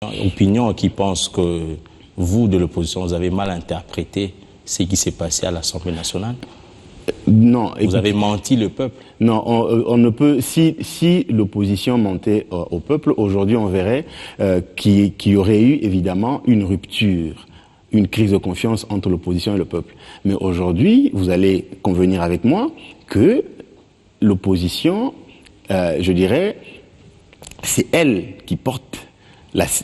Opinion qui pense que vous, de l'opposition, vous avez mal interprété ce qui s'est passé à l'Assemblée nationale? Non. Vous avez menti le peuple? Non, on ne peut... Si l'opposition mentait au peuple, aujourd'hui on verrait qu'il y aurait eu évidemment une rupture, une crise de confiance entre l'opposition et le peuple. Mais aujourd'hui, vous allez convenir avec moi que l'opposition, je dirais, c'est elle qui porte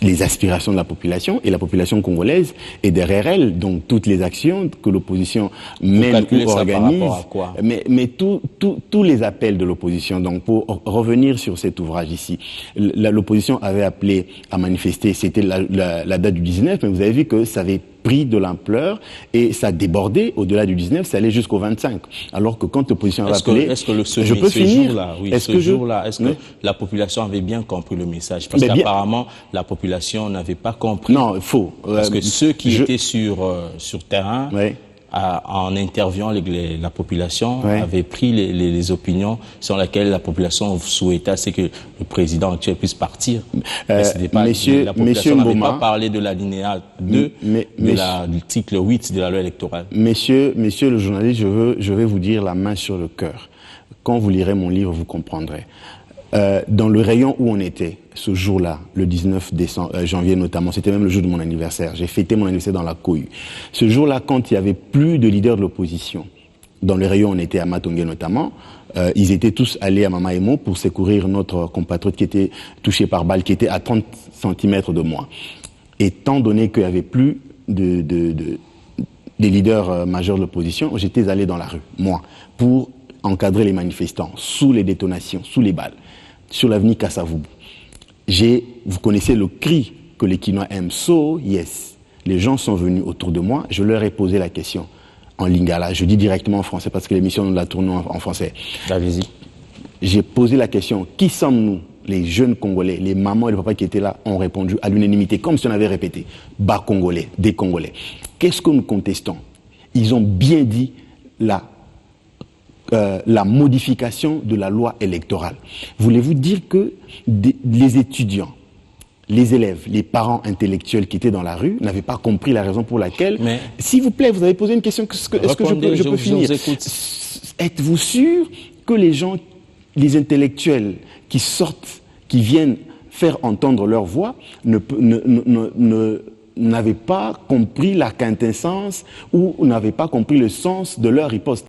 les aspirations de la population, et la population congolaise est derrière elle. Donc toutes les actions que l'opposition mène ou organise, par rapport à quoi? mais tous les appels de l'opposition. Donc pour revenir sur cet ouvrage ici, l'opposition avait appelé à manifester, c'était la date du 19, mais vous avez vu que ça avait pris de l'ampleur et ça débordait au-delà du 19, ça allait jusqu'au 25. Alors que quand l'opposition avait appelé... Est-ce que ce jour-là, est-ce que la population avait bien compris le message? Parce qu'apparemment, la population n'avait pas compris. Non, faux. Parce que ceux qui étaient sur terrain, oui, en interviewant la population, oui, avaient pris les opinions sur lesquelles la population souhaitait, c'est que le président actuel puisse partir. La population n'avait pas parlé de l'alinéa 2 de l'article 8 de la loi électorale. Monsieur le journaliste, je vais vous dire la main sur le cœur. Quand vous lirez mon livre, vous comprendrez. Dans le rayon où on était, ce jour-là, le 19 janvier notamment, c'était même le jour de mon anniversaire. J'ai fêté mon anniversaire dans la cohue. Ce jour-là, quand il y avait plus de leaders de l'opposition, dans le rayon où on était à Matongé notamment, ils étaient tous allés à Mamaemo pour secourir notre compatriote qui était touché par balle, qui était à 30 cm de moi. Étant donné qu'il n'y avait plus des leaders majeurs de l'opposition, j'étais allé dans la rue, moi, pour encadrer les manifestants, sous les détonations, sous les balles, sur l'avenue Kassavoubou. Vous connaissez le cri que les Kinois aiment, so yes. Les gens sont venus autour de moi, je leur ai posé la question en lingala, je dis directement en français parce que l'émission nous la tournons en français. Allez-y. J'ai posé la question, qui sommes-nous, les jeunes Congolais, les mamans et les papas qui étaient là ont répondu à l'unanimité, comme si on avait répété, bas Congolais, des Congolais. Qu'est-ce que nous contestons? Ils ont bien dit la modification de la loi électorale. Voulez-vous dire que les étudiants, les élèves, les parents intellectuels qui étaient dans la rue n'avaient pas compris la raison pour laquelle... Mais s'il vous plaît, vous avez posé une question, est-ce que je peux finir? Êtes-vous sûr que les gens, les intellectuels qui sortent, qui viennent faire entendre leur voix, n'avaient pas compris la quintessence ou n'avaient pas compris le sens de leur riposte?